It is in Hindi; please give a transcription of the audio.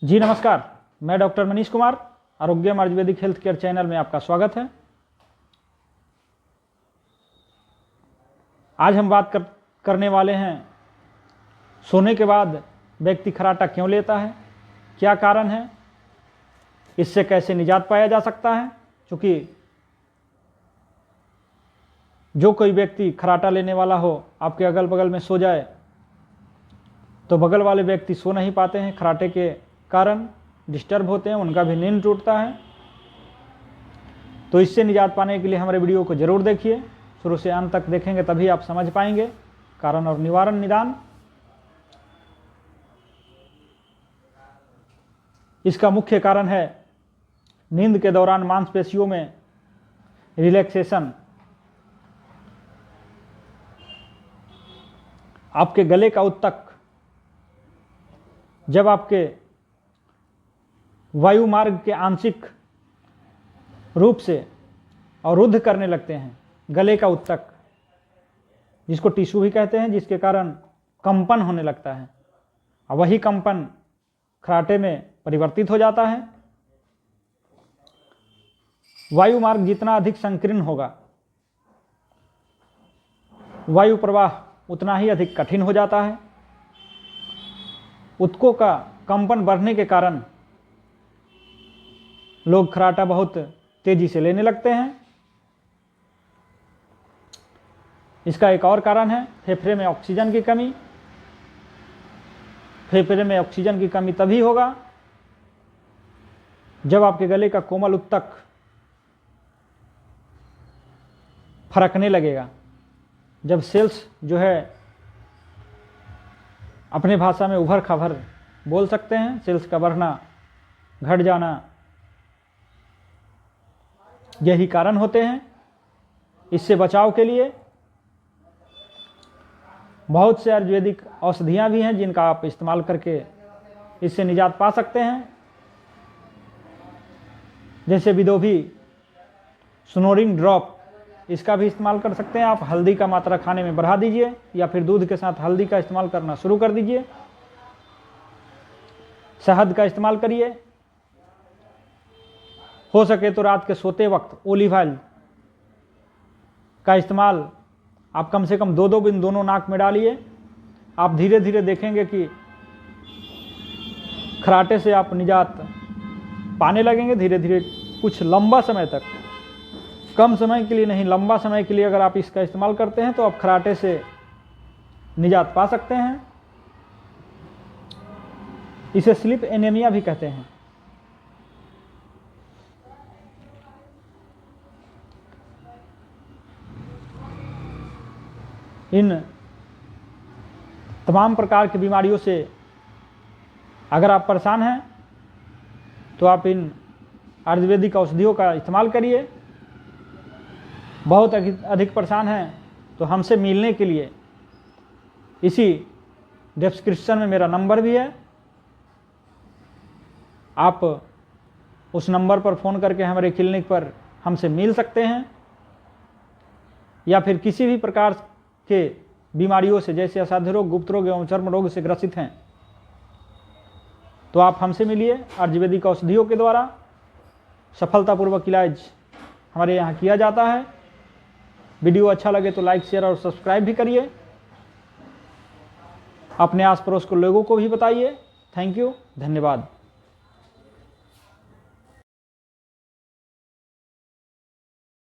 जी नमस्कार, मैं डॉक्टर मनीष कुमार, आरोग्यम आयुर्वेदिक हेल्थ केयर चैनल में आपका स्वागत है। आज हम बात करने वाले हैं सोने के बाद व्यक्ति खर्राटा क्यों लेता है, क्या कारण है, इससे कैसे निजात पाया जा सकता है। क्योंकि जो कोई व्यक्ति खर्राटा लेने वाला हो आपके अगल बगल में सो जाए तो बगल वाले व्यक्ति सो नहीं पाते हैं, खर्राटे के कारण डिस्टर्ब होते हैं, उनका भी नींद टूटता है। तो इससे निजात पाने के लिए हमारे वीडियो को जरूर देखिए, शुरू से अंत तक देखेंगे तभी आप समझ पाएंगे कारण और निवारण निदान। इसका मुख्य कारण है नींद के दौरान मांसपेशियों में रिलैक्सेशन। आपके गले का उत्तक जब आपके वायु मार्ग के आंशिक रूप से अवरुद्ध करने लगते हैं, गले का उत्तक जिसको टिश्यू भी कहते हैं, जिसके कारण कंपन होने लगता है, और वही कंपन खर्राटे में परिवर्तित हो जाता है। वायु मार्ग जितना अधिक संकीर्ण होगा, वायु प्रवाह उतना ही अधिक कठिन हो जाता है। उत्तकों का कंपन बढ़ने के कारण लोग खर्राटा बहुत तेजी से लेने लगते हैं। इसका एक और कारण है फेफड़े में ऑक्सीजन की कमी। फेफड़े में ऑक्सीजन की कमी तभी होगा जब आपके गले का कोमल उत्तक फरकने लगेगा, जब सेल्स जो है अपने भाषा में उभर खाभर बोल सकते हैं, सेल्स का बढ़ना घट जाना, यही कारण होते हैं। इससे बचाव के लिए बहुत से आयुर्वेदिक औषधियां भी हैं जिनका आप इस्तेमाल करके इससे निजात पा सकते हैं। जैसे विदोभी स्नोरिंग ड्रॉप, इसका भी इस्तेमाल कर सकते हैं आप। हल्दी का मात्रा खाने में बढ़ा दीजिए या फिर दूध के साथ हल्दी का इस्तेमाल करना शुरू कर दीजिए। शहद का इस्तेमाल करिए। हो सके तो रात के सोते वक्त ओलिव ऑयल का इस्तेमाल आप कम से कम 2-2 दिन दोनों नाक में डालिए। आप धीरे धीरे देखेंगे कि खर्राटे से आप निजात पाने लगेंगे धीरे धीरे। कुछ लंबा समय तक, कम समय के लिए नहीं, लंबा समय के लिए अगर आप इसका इस्तेमाल करते हैं तो आप खर्राटे से निजात पा सकते हैं। इसे स्लीप एनीमिया भी कहते हैं। इन तमाम प्रकार की बीमारियों से अगर आप परेशान हैं तो आप इन आयुर्वेदिक औषधियों का इस्तेमाल करिए। बहुत अधिक परेशान हैं तो हमसे मिलने के लिए इसी डिस्क्रिप्शन में मेरा नंबर भी है, आप उस नंबर पर फ़ोन करके हमारे क्लिनिक पर हमसे मिल सकते हैं। या फिर किसी भी प्रकार के बीमारियों से, जैसे असाध्य रोग, गुप्त रोग एवं चर्म रोग से ग्रसित हैं तो आप हमसे मिलिए। आयुर्वेदिक औषधियों के द्वारा सफलतापूर्वक इलाज हमारे यहाँ किया जाता है। वीडियो अच्छा लगे तो लाइक, शेयर और सब्सक्राइब भी करिए। अपने आस पड़ोस के लोगों को भी बताइए। थैंक यू, धन्यवाद।